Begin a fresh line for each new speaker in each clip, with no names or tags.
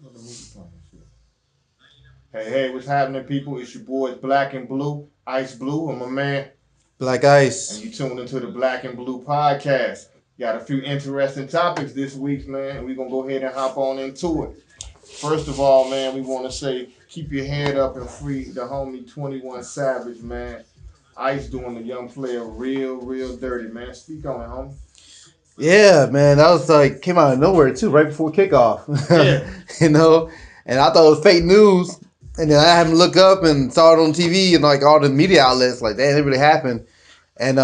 What the movie playing shit? Hey, what's happening, people? It's your boys, Black and Blue, Ice Blue, and my man,
Black
and
Ice.
you tuned into the Black and Blue podcast. Got a few interesting topics this week, man, and we're gonna go ahead and hop on into it. First of all, man, we want to say keep your head up and free the homie 21 Savage, man. Ice doing the young player real dirty, man. Speak on it, homie.
Yeah, man, that was like came out of nowhere too, right before kickoff.
Yeah.
you know, and I thought it was fake news, and then I had to look up and saw it on TV and like all the media outlets, like, damn, it really happened. And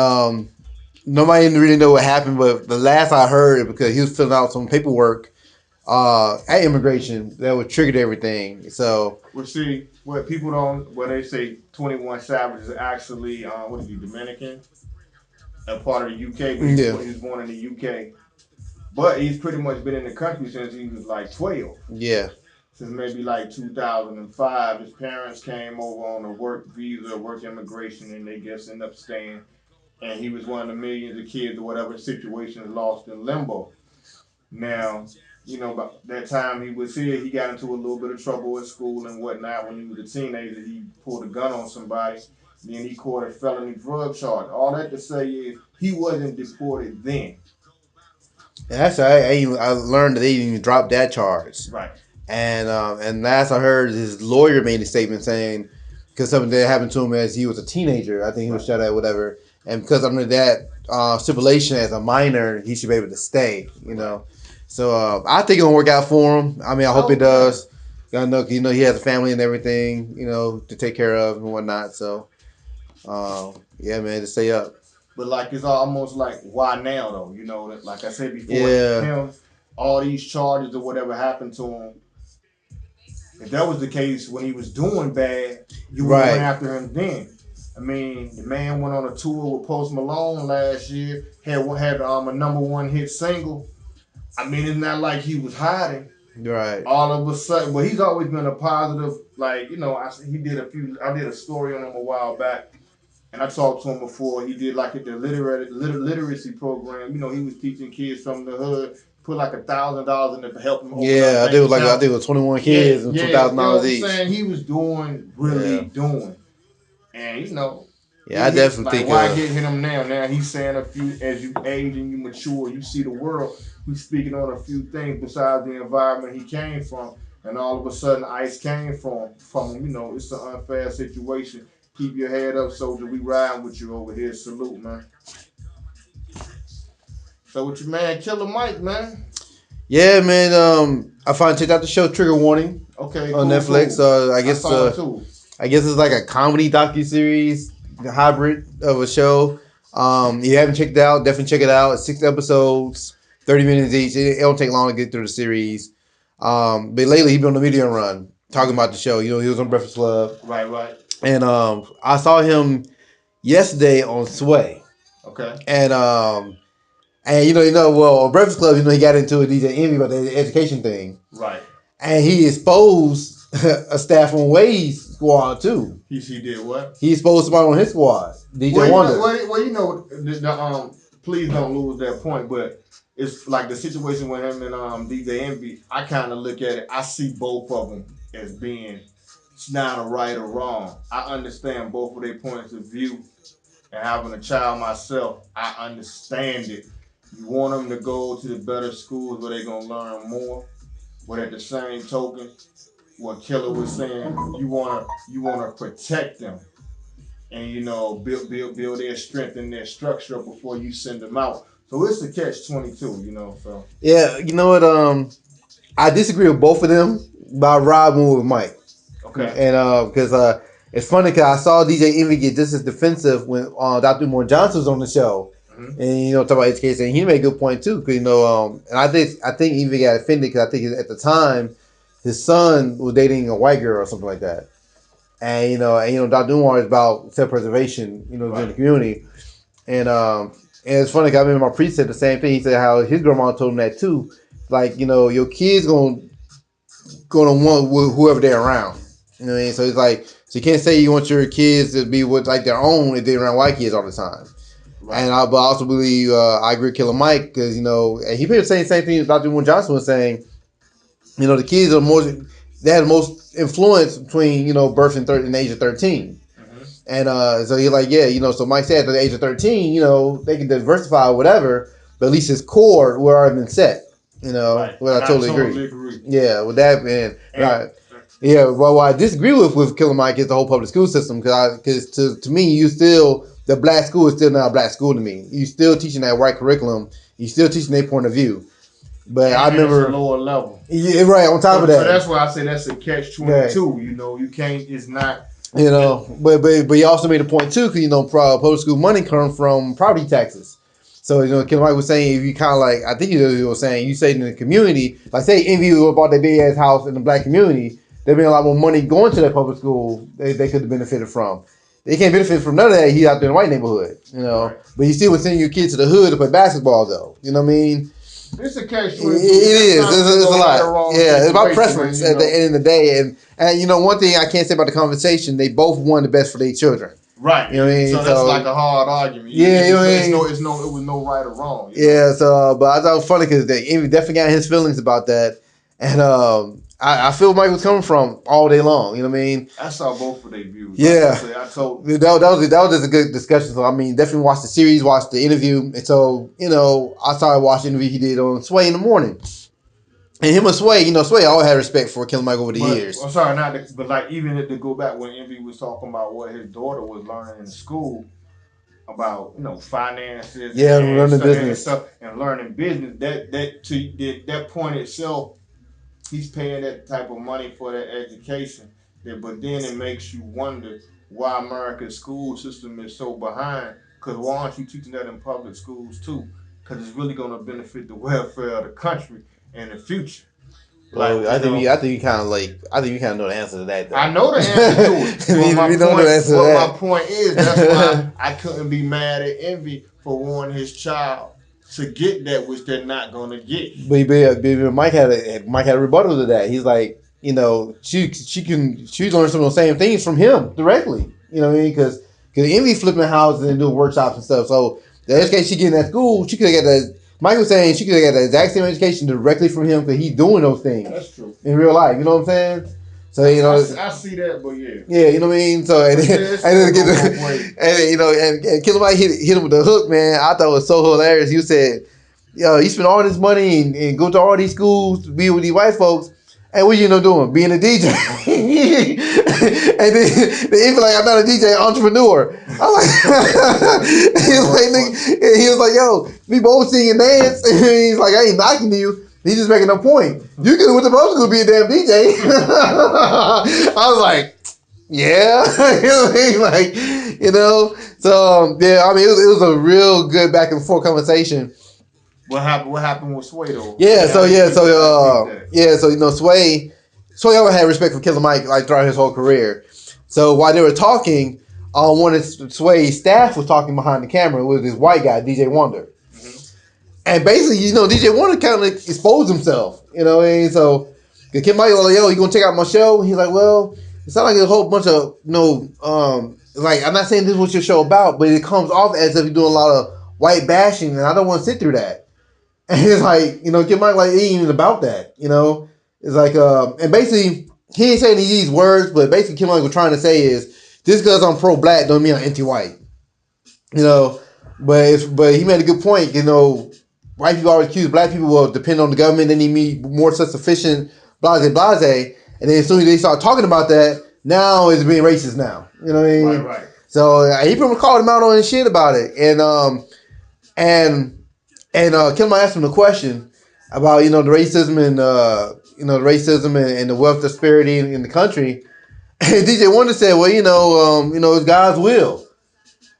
nobody didn't really know what happened, but the last I heard, because he was filling out some paperwork at immigration that would triggered everything. So
Well, see, what people don't, what they say 21 Savage is actually, what is he, Dominican? A part of the UK, but
yeah,
he was born in the UK. But he's pretty much been in the country since he was like 12.
yeah,
Since maybe like 2005. His parents came over on a work visa, work immigration, and they just ended up staying. And he was one of the millions of kids or whatever situation lost in limbo. Now, about that time he was here, he got into a little bit of trouble at school and whatnot. When he was a teenager, he pulled a gun on somebody. Then he caught a felony drug charge. All that to say is he wasn't deported then.
and actually, I learned that they didn't even drop that charge.
Right.
And last I heard, his lawyer made a statement saying because something that happened to him as he was a teenager. I think he was
Right.
shot at whatever, and because under that stipulation as a minor, he should be able to stay.
Right.
So I think it'll work out for him. I mean, I hope it
Oh yeah.
does. I know he has a family and everything, to take care of and whatnot. So yeah, man, to stay up.
But like it's almost like why now though? Like I said before,
Yeah,
him, all these charges or whatever happened to him. If that was the case when he was doing bad, you would have went
right.
after him then. I mean, the man went on a tour with Post Malone last year. Had a number one hit single. I mean, it's not like he was hiding.
Right.
All of a sudden, but he's always been a positive. Like he did a few. I did a story on him a while back, and I talked to him before. He did like at the literacy program. He was teaching kids from the hood. Put like $1,000 in it to help them open up
Yeah,
bank
I
accounts.
think it was 21
Yeah,
kids and two
yeah,
thousand
you know what
dollars
I'm
each.
saying? He was doing, really
Yeah.
doing. And
Yeah, I definitely
like
think
why hit him now? Now he's saying a few as you age and you mature, you see the world. He's speaking on a few things besides the environment he came from. And all of a sudden ICE came from him. It's an unfair situation. Keep your head up, soldier. We riding with you over here. Salute, man. So with your man Killer Mike, man.
Yeah, man. I finally checked out the show Trigger Warning
Okay,
on
cool,
Netflix.
cool.
I
I
guess
saw it too.
it's like a comedy docu series hybrid of a show. If you haven't checked it out, definitely check it out. It's 6 episodes, 30 minutes each. It don't take long to get through the series. But lately he's been on the media run talking about the show. He was on Breakfast Club,
Right, right.
and I saw him yesterday on Sway,
Okay.
and well, on Breakfast Club, he got into a DJ Envy about the education thing,
Right.
and he exposed a staff on Wade's squad too.
He did what?
He exposed somebody on his squad,
Well,
DJ Wonder.
please don't lose that point. But it's like the situation with him and DJ Envy. I kind of look at it. I see both of them as being it's not a right or wrong. I understand both of their points of view. And having a child myself, I understand it. You want them to go to the better schools where they're gonna learn more. But at the same token, what Killer was saying, you wanna protect them and build their strength and their structure before you send them out. So it's the catch 22. So
Yeah, you know what? I disagree with both of them, but I ride one with Mike,
okay,
and because it's funny because I saw DJ Envy get just as defensive when Dr. Umar Johnson was on the show,
mm-hmm.
and talk about education, and he made a good point too. Because and I think Envy got offended because I think at the time his son was dating a white girl or something like that, and Dr. Umar is about self preservation, in the
Right.
community, and it's funny 'cause I remember my priest said the same thing. He said how his grandma told him that too. Like, your kids gonna want whoever they're around. You know what I mean? So it's like, so you can't say you want your kids to be with like their own if they're around white kids all the time.
Right.
But I also believe I agree with Killer Mike because and he pretty much saying the same thing Dr. Moon Johnson was saying. the kids are more. They have the most influence between birth and the age of 13. And so he's like, yeah, so Mike said at the age of 13, they can diversify or whatever, but at least his core will already been set.
Right.
Well, I totally
agree.
Yeah, with that, yeah, well, what I disagree with Killer Mike is the whole public school system because to me, the black school is still not a black school to me. You still teaching that white curriculum. You still teaching their point of view. But I remember
it's a lower level.
Yeah, right. On top of that,
so that's why I say that's a catch-22. You can't. It's not.
But you also made a point too, because public school money comes from property taxes. So Killer Mike was saying if you kind of like, I think you were saying you say in the community, like say Envy bought that big ass house in the black community, there'd be a lot more money going to that public school they could have benefited from. They can't benefit from none of that. He's out there in the white neighborhood,
Right.
But you still would send your kids to the hood to play basketball, though. You know what I mean?
It's a catch-22.
It is. It's a lot. Yeah, it's about preference at the end of the day. And one thing I can't say about the conversation, they both want the best for their children.
Right.
You know what I mean?
So that's like a hard argument.
Yeah,
it was no right or wrong.
Yeah. So, but I thought it was funny because Envy definitely got his feelings about that, and I feel Mike was coming from all day long. You know what I mean?
I saw both of their views.
Yeah.
Like I told
that was just a good discussion. So I mean, definitely watched the series, watched the interview, and so I started watching the interview he did on Sway in the morning. And him and Sway, Sway always had respect for Killer Mike over the years.
I'm sorry, but like even to go back when Envy was talking about what his daughter was learning in school about finances,
and learning business
and stuff, and learning business. That point itself, he's paying that type of money for that education. But then it makes you wonder why America's school system is so behind. Because why aren't you teaching that in public schools too? Because it's really going to benefit the welfare of the country in the future.
Well, I think you kind of know the answer to that. Though.
I know the answer to it. My point is that's why I couldn't be mad at Envy for wanting his child to get that which they're not going to get.
But Mike had a rebuttal to that. He's like, she learned some of those same things from him directly. You know what I mean? Because Envy flipping houses and doing workshops and stuff. So the education she getting at school, she could have got that. Mike was saying she could have got the exact same education directly from him because he's doing those things.
That's true.
In real life, you know what I'm saying? So
I see that, but yeah.
Yeah, you know what I mean. So and Killer Mike hit him with the hook, man. I thought it was so hilarious. You said, "Yo, you spend all this money and go to all these schools to be with these white folks, and what you doing? Being a DJ." And then he was like, "I'm not a DJ, entrepreneur." I'm like, he was like, "Yo, we both sing and dance." And he's like, "I ain't knocking you." He's just making a point. You could have went to public school to be a damn DJ. I was like, yeah. So yeah, I mean, it was a real good back and forth conversation.
What happened with Sway though?
Sway always had respect for Killer Mike like throughout his whole career. So while they were talking, one of Sway's staff was talking behind the camera with this white guy, DJ Wonder. And basically, DJ Wonder kind of exposed himself. You know what I mean? So, Kid Mike was like, "Yo, you gonna check out my show?" And he's like, "Well, it sounds like a whole bunch of, like, I'm not saying this is what your show about, but it comes off as if you're doing a lot of white bashing, and I don't want to sit through that." And he's like, Kid Mike, like, it ain't even about that, It's like, and basically, he ain't saying these words, but basically, Kid Mike was trying to say is, just because I'm pro-black don't mean I'm anti-white. But he made a good point, white people always accuse black people, well, depend on the government, they need me more self-sufficient, blase, blase. And then as soon as they start talking about that, now it's being racist now. You know what I mean?
Right.
So he pretty much called him out on his shit about it. And Killer Mike asked him the question about, the racism and, and the wealth disparity in the country. And DJ Wonder said, well, it's God's will.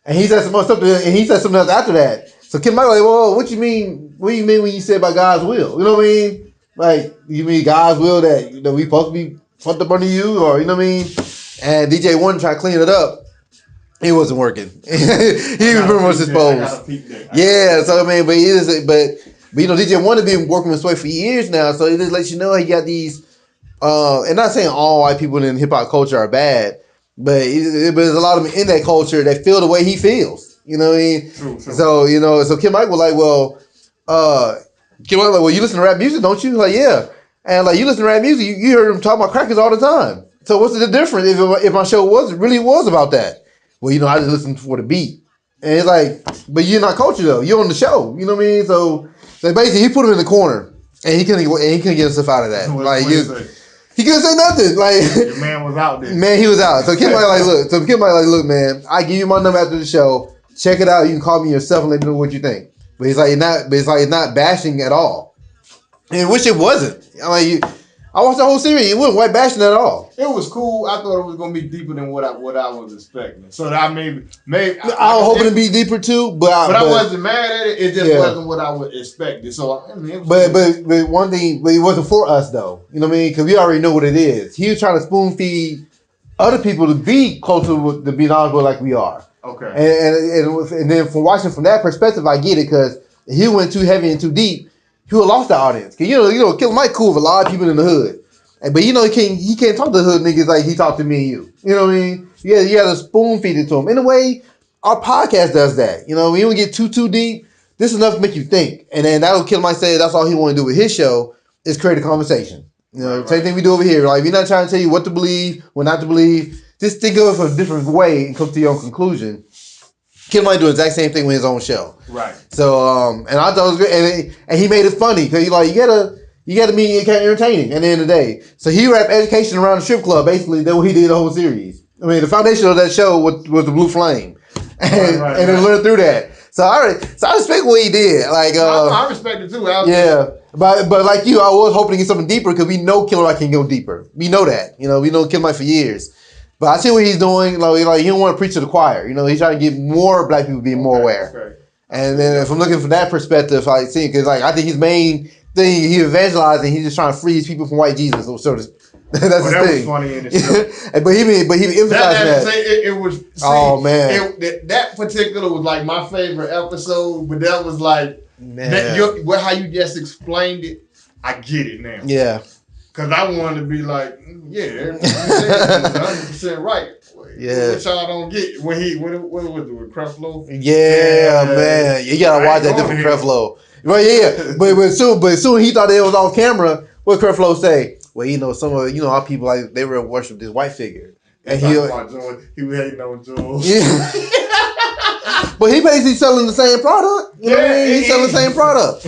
And he said some more stuff, and he said something else after that. So Kid Mike was like, well, what do you mean when you say about God's will? You know what I mean? Like, you mean God's will that we supposed to be fucked up under you, or you know what I mean? And DJ Wonder tried to clean it up. It wasn't working. He was pretty much exposed. Yeah, so I mean, but DJ Wonder been working with Sway for years now, so it just lets you know he got these. And not saying all white people in hip hop culture are bad, but there's a lot of them in that culture that feel the way he feels. You know what I mean?
True.
So Kid Mike was like, well, you listen to rap music, don't you? Like, yeah. And like you listen to rap music, you heard them talking about crackers all the time. So what's the difference if my show really was about that? Well, I just listen for the beat. And it's like, but you're not culture though. You're on the show. You know what I mean? So basically, he put him in the corner, and he couldn't get himself out of that. Like he couldn't say nothing. Like
your man was out there.
Man, he was out. So Kim might look, man. I give you my number after the show. Check it out. You can call me yourself and let me know what you think. But it's not bashing at all. And which it wasn't. I watched the whole series. It wasn't white bashing at all.
It was cool. I thought it was gonna be deeper than what I was expecting. So that maybe
I was hoping to be deeper too, but
I wasn't mad at it. It just wasn't what I was expecting. So
but one thing, but it wasn't for us though. You know what I mean? Because we already know what it is. He was trying to spoon feed other people to be closer to be knowledgeable like we are.
Okay.
And then from watching from that perspective, I get it because he went too heavy and too deep. He would have lost the audience. Cause Killer Mike cool with a lot of people in the hood. But he can't talk to hood niggas like he talked to me and you. You know what I mean? Yeah, you got to spoon feed it to him. In a way, our podcast does that. We don't get too deep. This is enough to make you think. And then that'll Killer Mike say that's all he want to do with his show is create a conversation. Same thing we do over here. Like we're not trying to tell you what to believe, what not to believe. Just think of it a different way and come to your own conclusion. Killer Mike do the exact same thing with his own show.
Right.
So, and I thought it was great. And he made it funny because you gotta be kind of entertaining at the end of the day. So he wrapped education around the strip club. Basically, that's what he did the whole series. I mean, the foundation of that show was the Blue Flame. And then learned through that. So I respect what he did. Like
I respect it too.
Yeah. But like you, I was hoping to get something deeper because we know Killer Mike can go deeper. We know that. We know Killer Mike for years. But I see what he's doing. Like he don't want to preach to the choir. He's trying to get more black people being more aware. Okay. And then if I'm looking from that perspective, I see because I think his main thing he's evangelizing. He's just trying to free his people from white Jesus. So that's his
that
thing.
Was funny in the show.
but he emphasized that.
It was.
Oh man,
that particular was like my favorite episode. But that was like how you just explained it. I get it now.
Yeah.
Cause I wanted to be like, everything you said was 100% right.
Yeah.
Which y'all don't get when what was it with Creflo?
Yeah, man. You gotta watch that different Creflo. Right, yeah. But soon he thought it was off camera. What Creflo say? Well, some of our people like they were worship this white figure. And he was
hating on Jules.
Yeah. But he basically selling the same product. You know what I mean? He's selling the same product.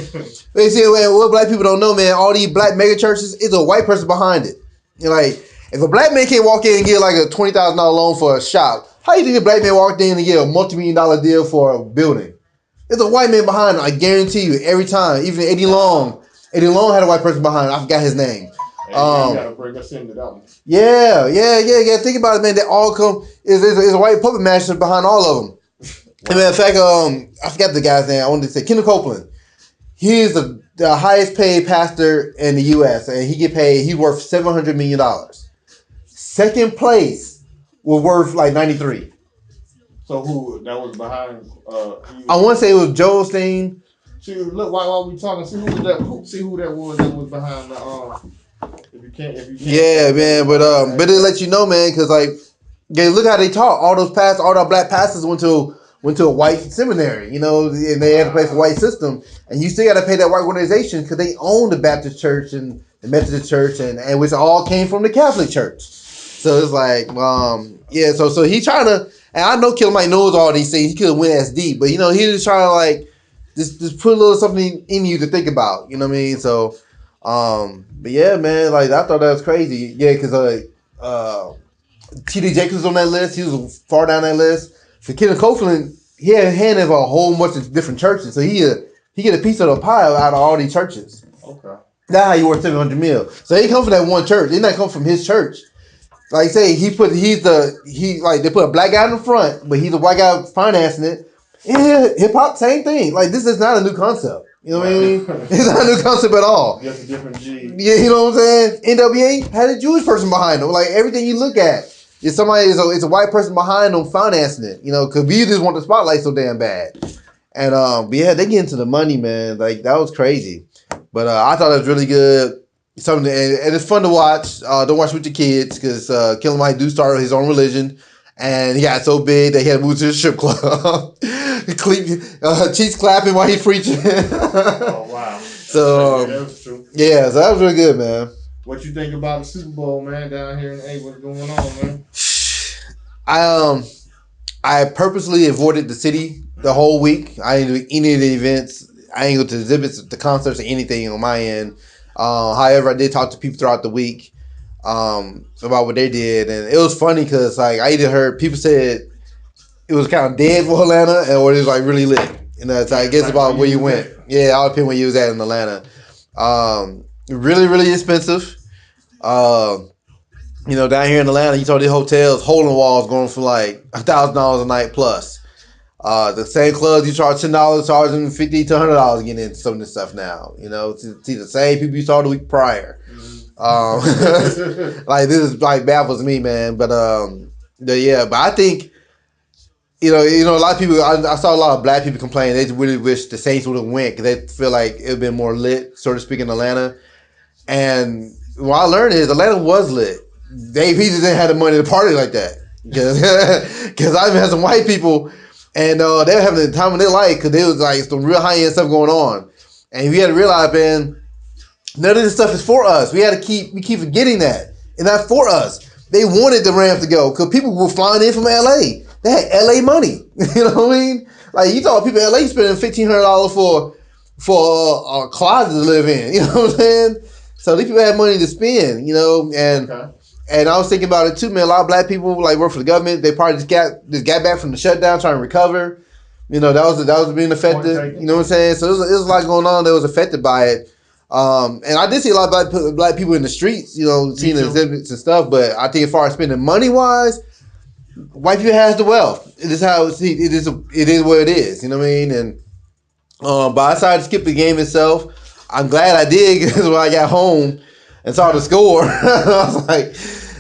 They say, what black people don't know, man, all these black mega churches, it's a white person behind it. Like, if a black man can't walk in and get like a $20,000 loan for a shop, how you think a black man walked in and get a multi-million-dollar deal for a building? There's a white man behind it, I guarantee you, every time. Even Eddie Long. Eddie Long had a white person behind it. I forgot his name.
You gotta bring us into that one.
Yeah. Think about it, man. They all come. Is a white puppet master behind all of them. As a matter of fact, I forgot the guy's name. I wanted to say Kendall Copeland. He is the highest paid pastor in the U.S. and he's worth $700 million. Second place was worth like 93.
So who that was behind?
I want to say it was Joel Steen.
See, look, while we talking, see who that was behind the If you can't.
Yeah, man, but it let you know, man, because like, look how they taught. All those black pastors went to a white seminary, and they had to pay for white system, and you still got to pay that white organization because they own the Baptist church and the Methodist church, and which all came from the Catholic church. So it's like, So he trying to, and I know Killer Mike knows all these things. He could have went as deep, but he just trying to like just put a little something in you to think about. You know what I mean? So, but yeah, man, like I thought that was crazy. Yeah, because T.D. Jakes was on that list. He was far down that list. So Kendall Copeland, he had a hand of a whole bunch of different churches. So he get a piece of the pie out of all these churches.
Okay.
That's how he worth $700 million. So he come from that one church. He not come from his church. Like I say, they put a black guy in the front, but he's a white guy financing it. Yeah, hip hop, same thing. Like this is not a new concept. You know what I mean? It's not a new concept at all.
Just a different G.
Yeah, you know what I'm saying? NWA had a Jewish person behind them. Like everything you look at, it's a white person behind them financing it. Because we just want the spotlight so damn bad. And but yeah, they get into the money, man. Like that was crazy. But I thought it was really good. Something, and it's fun to watch. Don't watch with your kids because Killer Mike do start his own religion, and he got so big that he had to move to the strip club. Cheeks clapping while he preaching.
Oh wow!
So
that's true.
Yeah, so that was really good, man.
What you think about the Super Bowl, man, down here in A? What's going on, man?
I I purposely avoided the city the whole week. I didn't do any of the events. I didn't go to the exhibits, the concerts, or anything on my end. However, I did talk to people throughout the week about what they did, and it was funny because like I either heard people said it was kind of dead for Atlanta, or it was like really lit. You know, so I
Yeah,
guess
like
about where you went.
at.
Yeah, all depends where you was at in Atlanta. Really, really expensive. Um, down here in Atlanta, you saw these hotels, hole in walls going for like $1,000 a night plus. The same clubs you charge $10, charging $50 to $100 getting into some of this stuff now. See the same people you saw the week prior. Like this is like baffles me, man. But I think a lot of people. I saw a lot of black people complain. They really wish the Saints would have went because they feel like it would have been more lit, so to speak, in Atlanta. And what I learned is Atlanta was lit. They just didn't have the money to party like that. Because I even had some white people, and they were having the time of their life because there was like some real high end stuff going on. And we had to realize, man, none of this stuff is for us. We keep forgetting that. It's not for us. They wanted the Rams to go because people were flying in from LA. They had LA money. You know what I mean? Like you thought people in LA spending $1,500 for a closet to live in. You know what I'm saying? So these people had money to spend, and I was thinking about it too, man. A lot of black people like work for the government. They probably just got back from the shutdown, trying to recover. That was being affected. You know what I'm saying? So it was a lot going on that was affected by it. And I did see a lot of black people in the streets, seeing the exhibits and stuff. But I think as far as spending money wise, white people has the wealth. It is how it is. It is what it is. You know what I mean? And but I decided to skip the game itself. I'm glad I did because when I got home and saw the score, I was like,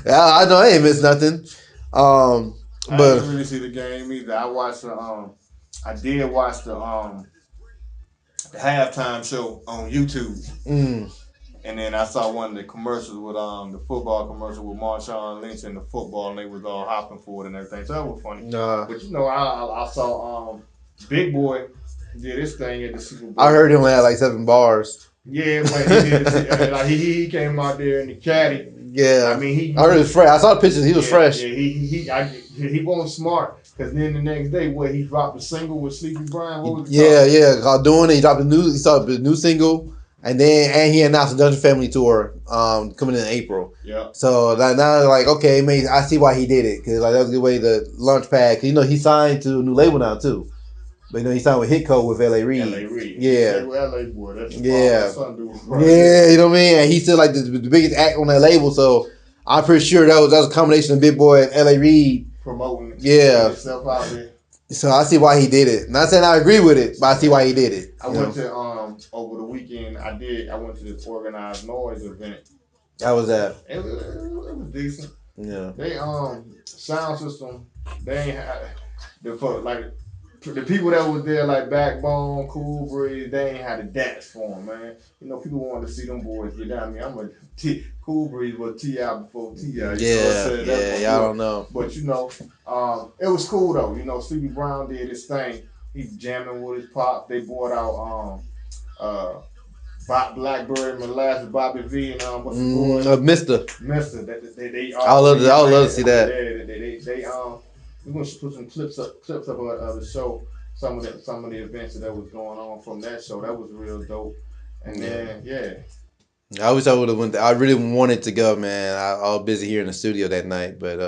I know I ain't missed nothing.
I didn't really see the game either. I did watch the halftime show on YouTube. And then I saw one of the commercials with the football commercial with Marshawn Lynch and the football, and they was all hopping for it and everything. So that was funny. But I saw Big Boy did his thing at the Super Bowl.
I heard he only had like 7 bars.
Yeah, but he did. Like he came out there in the caddy.
Yeah, I mean I heard he was fresh. I saw the pictures. He was fresh.
Yeah, he wasn't smart. Because then the next day, he dropped a single with Sleepy Brian. What was
doing it. He dropped he started the new single. And he announced a Dungeon Family tour coming in April.
Yeah.
So now like, okay, I see why he did it because like that was a good way to launch pad. Cause, he signed to a new label now too. But he signed with Hitco with L.A. Reid.
L.A. Reid.
Yeah.
L.A. boy. That's
Yeah, you know what I mean. And he's still like the biggest act on that label. So I'm pretty sure that was a combination of Big Boy and L.A. Reid
promoting.
Himself
out there.
So I see why he did it. Not saying I agree with it, but I see why he did it.
I went to over the weekend. I went to this organized noise event.
How was that?
It was decent.
Yeah.
They sound system. They ain't had the people that was there like Backbone, Cool Breeze. They ain't had a dance for them, man. People wanted to see them boys get down. I mean, Cool Breeze was T.I. before T.I.
Y'all don't know.
But it was cool though. Sleepy Brown did his thing. He's jamming with his pop. They brought out Blackberry Molasses, Bobby V, and what's the boy?
Mister.
They
I would love to see that.
They we're gonna put some clips up of the show. Some of the events that was going on from that show. That was real dope. And then
I wish I would have went. I really wanted to go, man. I was busy here in the studio that night, but.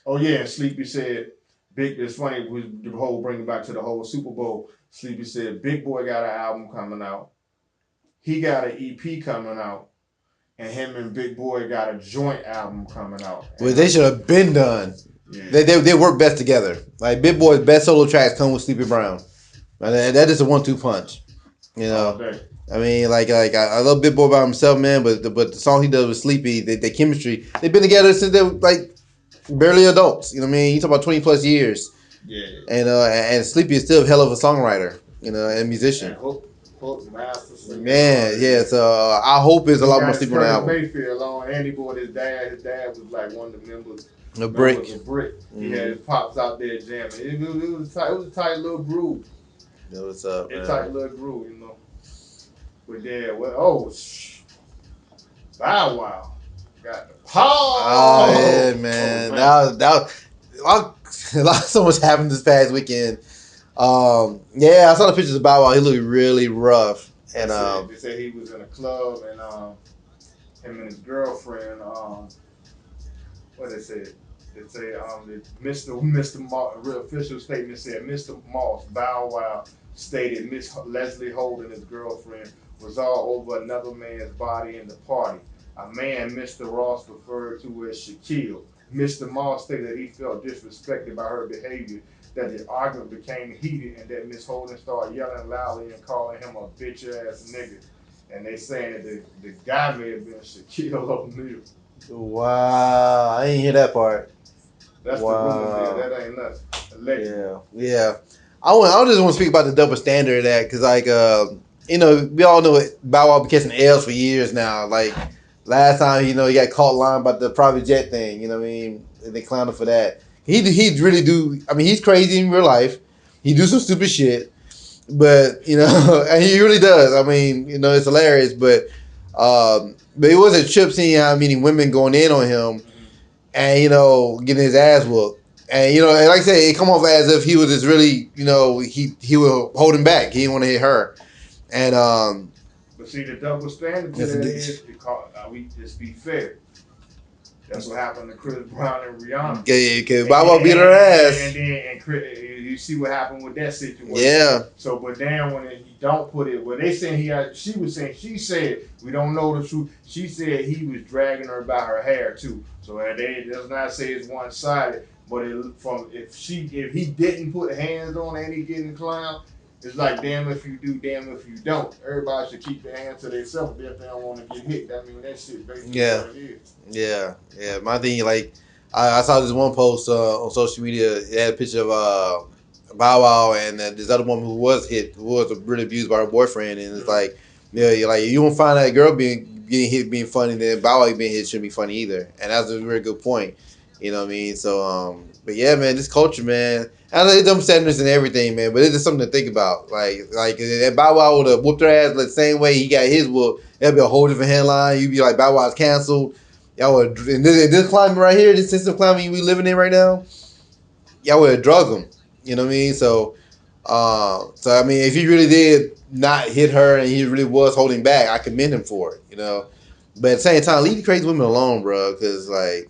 And Sleepy said, "Big." It's funny with the whole bringing back to the whole Super Bowl. Sleepy said, "Big Boy got an album coming out. He got an EP coming out, and him and Big Boy got a joint album coming out."
Well, they should have been done. Yeah. They work best together. Like Big Boy's best solo tracks come with Sleepy Brown. That is a 1-2 punch. I mean, I love Big Boy by himself, man. But the song he does with Sleepy, the chemistry, they've been together since they were like barely adults. You know what I mean? You talk about 20+ years.
Yeah.
And Sleepy is still a hell of a songwriter, and musician. Man, yeah. So I hope it's a lot more Sleepy on the album.
Mayfield on Andy Boy, his dad was like one of the members.
A brick.
Mm-hmm. He had his pops out there jamming. It was a tight little groove.
What's up, man?
A tight little groove, But yeah, Bow Wow got the
Oh yeah,
oh,
man.
man.
So much happened this past weekend. Yeah, I saw the pictures of Bow Wow. He looked really rough, and
They said he was in a club and him and his girlfriend what they said. They say that Mr. Moss, a real official statement said Mr. Moss Bow Wow stated Miss Leslie Holden, his girlfriend, was all over another man's body in the party. A man Mr. Ross referred to as Shaquille. Mr. Moss stated that he felt disrespected by her behavior, that the argument became heated, and that Miss Holden started yelling loudly and calling him a bitch ass nigga. And they saying that the guy may have been Shaquille O'Neal.
wow, I didn't hear that part.
That's the rumor mill.
Wow.
That ain't nothing. Allegedly.
Yeah. I just want to speak about the double standard of that because, like, we all know Bow Wow been catching L's for years now. Like, last time, he got caught lying about the private jet thing. You know what I mean? And they clowned him for that. He really do. I mean, he's crazy in real life. He do some stupid shit, but and he really does. I mean, it's hilarious. But it was a trip seeing how many women going in on him and getting his ass whooped. And like I said, it come off as if he was just really, he was holding back. He didn't want to hit her. And
But see, the double standard to that is because we just be fair. That's what happened to Chris Brown and Rihanna.
Yeah, Bow Wow beat her ass.
And you see what happened with that situation.
Yeah.
So, but then when he don't put it, well, they saying she said we don't know the truth. She said he was dragging her by her hair too. So they does not say it's one sided. But if he didn't put hands on and he getting clown, it's like damn if you do, damn if you don't. Everybody should keep their hands to themselves if they don't want to get hit. I mean that shit basically what it is.
Yeah. My thing, like, I saw this one post on social media. It had a picture of Bow Wow and this other woman who was really abused by her boyfriend, and it's like, you won't find that girl getting hit being funny, then Bow Wow being hit shouldn't be funny either, and that's a very good point. You know what I mean? So, but yeah, man, this culture, man. I know it's dumb standards and everything, man, but it's just something to think about. Like if Bow Wow would have whooped her ass the same way he got his whoop, that'd be a whole different headline. You'd be like, Bow Wow's canceled. Y'all would, and this climate right here, this system climate we living in right now, y'all would have drugged him. You know what I mean? So I mean, if he really did not hit her and he really was holding back, I commend him for it. But at the same time, leave the crazy women alone, bro, because like.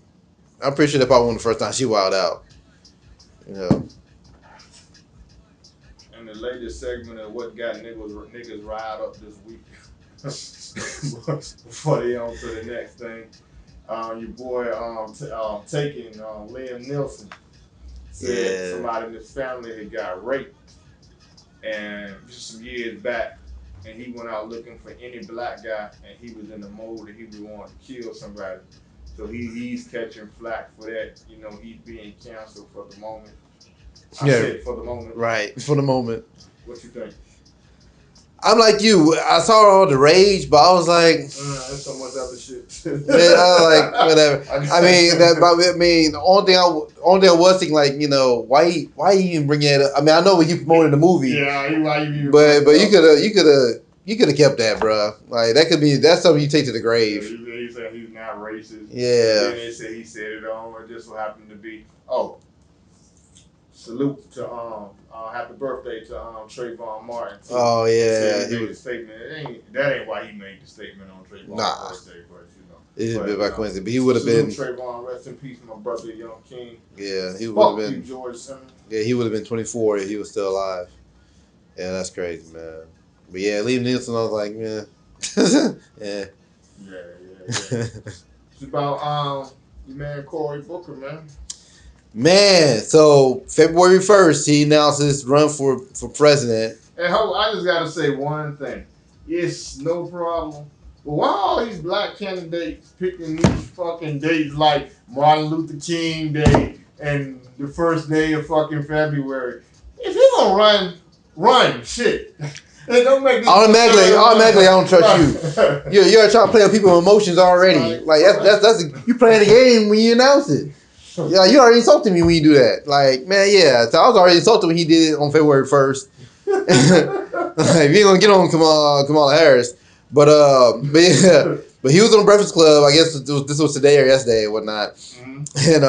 I'm pretty sure that probably wasn't the first time she wilded out.
And the latest segment of what got niggas riled up this week. Before they on to the next thing, your boy taking Liam Neeson said somebody in his family had got raped, and just some years back, and he went out looking for any black guy, and he was in the mode that he would want to kill somebody. So he's catching flack for that. He's being canceled for the moment. I said for the moment.
Right, for the moment.
What you think?
I'm like you. I saw all the rage, but I was like,
there's so much other shit.
Man, I was like, whatever. The only thing I was thinking, like, why you even bring that up? I mean, I know when you promoted the movie.
Yeah, why you?
But you could have kept that, bro. Like that's something you take to the grave.
Yeah, he said he's not racist.
Yeah.
And then they said he said it on. It just so happened to be. Oh, salute to happy birthday to Trayvon Martin. Too.
Oh yeah,
he made a statement. That ain't why he made the statement on Trayvon's birthday, but
it is a bit by coincidence. But he would have been
Trayvon, rest in peace, my brother, Young King.
Yeah, he would have been.
George Simmons.
Yeah, he would have been 24 if he was still alive. Yeah, that's crazy, man. But yeah, Liam Neeson, I was like, yeah.
Yeah. It's about your man Cory Booker, man.
Man, so February 1st, he announced his run for president.
And I just gotta say one thing. It's no problem. But why all these black candidates picking these fucking dates like Martin Luther King Day and the first day of fucking February? If you gonna run, shit. It don't make
automatically, I don't trust you. You're trying to play with people's emotions already. Like that's you playing the game when you announce it. Yeah, you already insulted me when you do that. Like, man, yeah. So I was already insulted when he did it on February 1st. Like, if you ain't gonna get on Kamala Harris. But yeah. But he was on the Breakfast Club. I guess this was today or yesterday or whatnot. Mm-hmm. And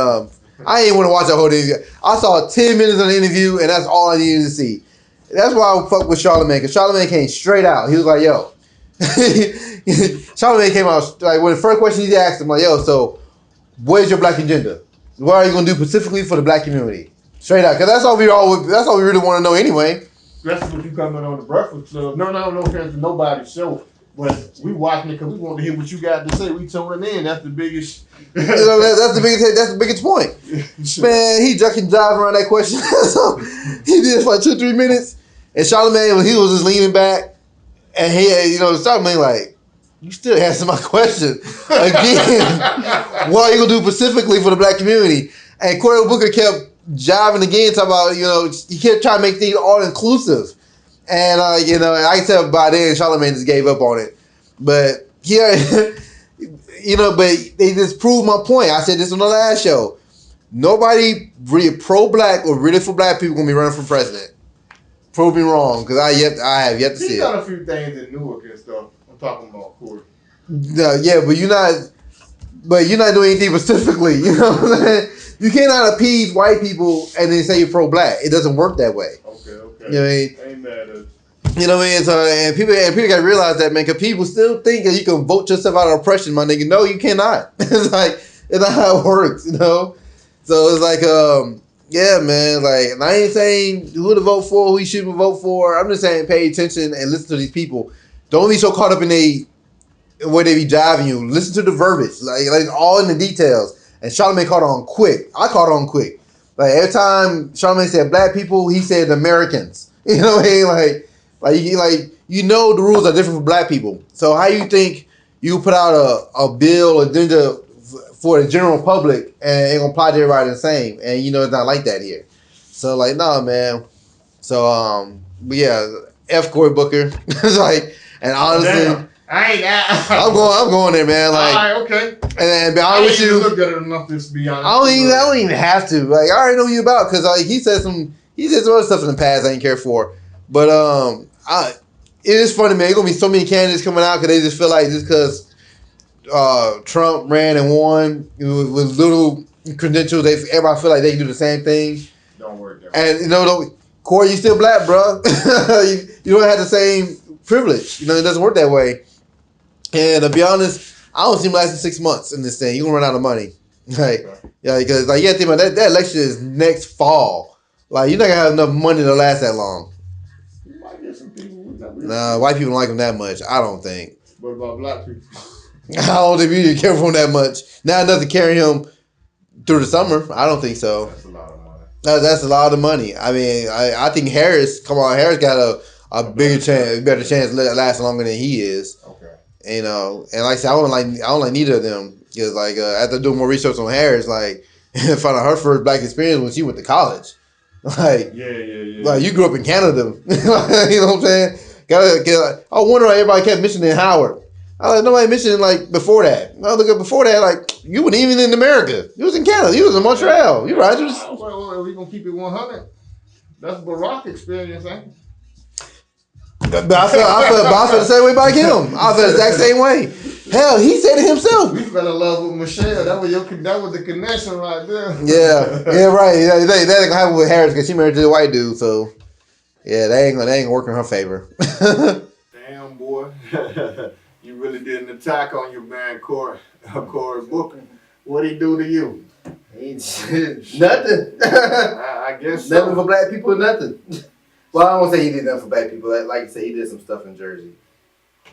I didn't want to watch that whole interview. I saw 10 minutes of the interview, and that's all I needed to see. That's why I fuck with Charlamagne, because Charlamagne came straight out. He was like, yo. Charlamagne came out, like, when the first question he asked him, like, yo, so what is your black agenda? What are you going to do specifically for the black community? Straight out, because that's all we really want to know anyway.
That's what you coming on the Breakfast Club. No offense to nobody's show. But we watching it because we want to hear what you got to say. We tuning in. That's the biggest.
That's the biggest point. Man, he ducking jive around that question. So he did it for 2-3 minutes. And Charlamagne, he was just leaning back, and he, Charlamagne like, you still answer my question again. What are you gonna do specifically for the black community? And Cory Booker kept jiving again, talking about, he kept trying to make things all inclusive. And, I can tell by then Charlamagne just gave up on it. But, but they just proved my point. I said this on the last show. Nobody really pro-black or really for black people going to be running for president. Prove me wrong, because I have yet to see it.
He got a few things in Newark and stuff. I'm talking about Cory.
Yeah, but you're not doing anything specifically. You know what I'm saying? You cannot appease white people and then say you're pro-black. It doesn't work that way.
Okay.
You know what I mean?
Ain't mad at it.
You know what I mean? So, and people got to realize that, man, because people still think that you can vote yourself out of oppression, my nigga. No, you cannot. It's not how it works, So it's like, yeah, man, like, and I ain't saying who to vote for, who you shouldn't vote for. I'm just saying pay attention and listen to these people. Don't be so caught up in where they be driving you. Listen to the verbiage, like all in the details. And Charlamagne caught on quick. I caught on quick. Like, every time Charlamagne said black people, he said Americans. You know what I mean? The rules are different for black people. So how you think you put out a bill or agenda for the general public and it gonna apply to everybody the same? And it's not like that here. So like, nah, man. So but yeah, F Cory Booker. And honestly,
damn.
I'm going there, man. Like,
all right, okay.
And be honest with you,
look at it enough to be honest.
I don't even have to. Like, I already know you about, because he said some other stuff in the past I didn't care for. But it is funny, man. There's gonna be so many candidates coming out because they just feel like just because Trump ran and won with little credentials, everybody feel like they can do the same thing.
Don't worry.
And Cory, you still black, bro. you don't have the same privilege. It doesn't work that way. And to be honest, I don't see him lasting 6 months in this thing. You're gonna run out of money. Because you gotta think about that election is next fall. Like, you're not gonna have enough money to last that long.
You might get some people.
Nah, white people don't like him that much. I don't think.
What about black people?
I don't think we care for him that much. Not enough to carry him through the summer. I don't think so.
That's a lot of money.
That's a lot of money. I mean, I think Harris got a better chance to last longer than he is.
Okay.
And like I said, I don't like neither of them, because after doing more research on Harris, found out her first black experience when she went to college.
Yeah.
Like, you grew up in Canada. You know what I'm saying? I wonder why everybody kept mentioning Howard. Nobody mentioned before that. I look at before that, you weren't even in America. You was in Canada. You was in Montreal. You right?
Well, we gonna keep it 100. That's Barack experience, ain't it?
But I felt the same way about him. I felt the exact same way. Hell, he said it himself.
We fell in love with Michelle. That was the connection right there.
Yeah, right. Yeah, that ain't gonna happen with Harris because she married to the white dude. So yeah, that ain't gonna work in her favor.
Damn, boy, you really did an attack on your man Cory Booker. What'd he do to you?
Nothing.
I guess so.
Nothing for black people. Nothing. Well, I won't say he did nothing for black people. Like you say, he did some stuff in Jersey.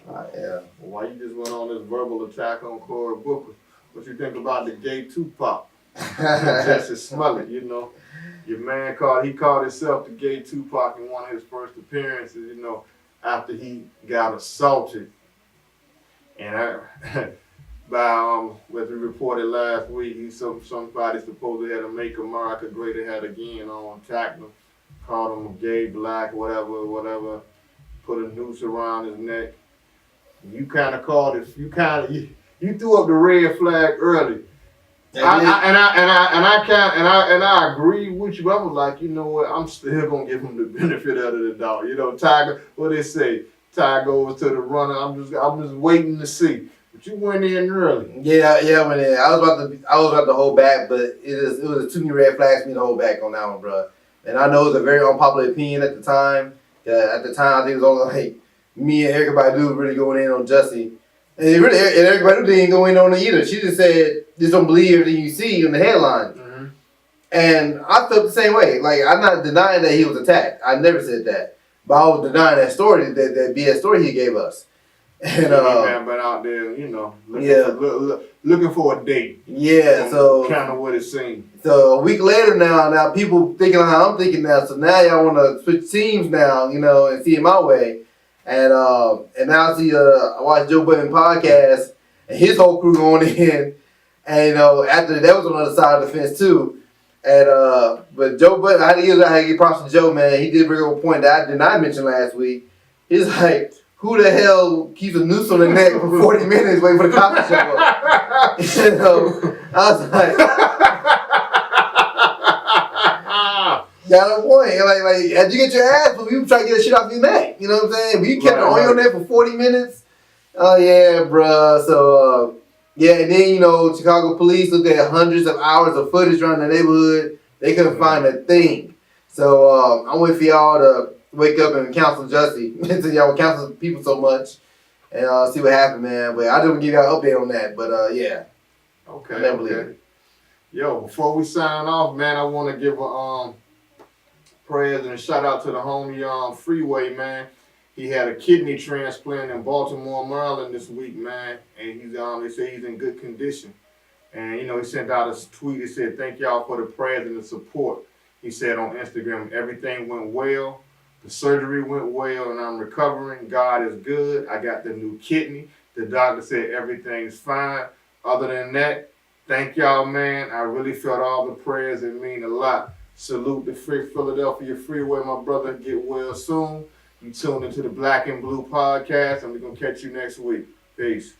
Yeah.
Well, why you just went on this verbal attack on Cory Booker? What you think about the gay Tupac? Jussie Smollett, your man called himself the gay Tupac in one of his first appearances, after he got assaulted. And as we reported last week, somebody supposedly had to make America great again on tackling him. Called him a gay, black, whatever, put a noose around his neck. You kind of called it. You threw up the red flag early. I agree with you. I was like, you know what? I'm still gonna give him the benefit of the doubt. Tiger. What they say? Tiger over to the runner. I'm just waiting to see. But you went in early.
Yeah, I went in. I was about to hold back, but it was too many red flags for me to hold back on that one, bro. And I know it was a very unpopular opinion at the time. At the time, I think it was only like me and everybody do really going in on Jussie. And everybody didn't go in on it either. She just said, just don't believe everything you see in the headline.
Mm-hmm.
And I felt the same way. Like, I'm not denying that he was attacked. I never said that. But I was denying that story, that BS story he gave us. And
man, but out there, looking for a date.
Yeah, so
kind of what it seemed.
So a week later now people thinking how I'm thinking now. So now y'all want to switch teams now, and see it my way. And now I see I watch Joe Budden podcast and his whole crew going in, and after that was on the other side of the fence too. And but Joe Budden, I had to give props to Joe, man. He did bring up a point that I did not mention last week. He's like, who the hell keeps a noose on the neck for 40 minutes waiting for the cops to show up? I was like, got a point. Like, as you get your ass, but we try to get the shit off your neck. You know what I'm saying? We kept it on your neck for 40 minutes. Oh, yeah, bruh. So, and then, Chicago police looked at hundreds of hours of footage around the neighborhood. They couldn't find a thing. So, I'm waiting for y'all to wake up and counsel Jussie. Since y'all counsel people so much. And see what happened, man. But I didn't give y'all an update on that. But, yeah.
Okay. Yo, before we sign off, man, I want to give a prayers and a shout out to the homie Freeway, man. He had a kidney transplant in Baltimore, Maryland this week, man, and he's they say he's in good condition. And he sent out a tweet. He said, "Thank y'all for the prayers and the support." He said on Instagram, "Everything went well. The surgery went well, and I'm recovering. God is good. I got the new kidney. The doctor said everything's fine. Other than that, thank y'all, man. I really felt all the prayers. It mean a lot. Salute the Free Philadelphia Freeway, my brother. Get well soon. You tuned into the Black and Blue podcast, and we're going to catch you next week. Peace."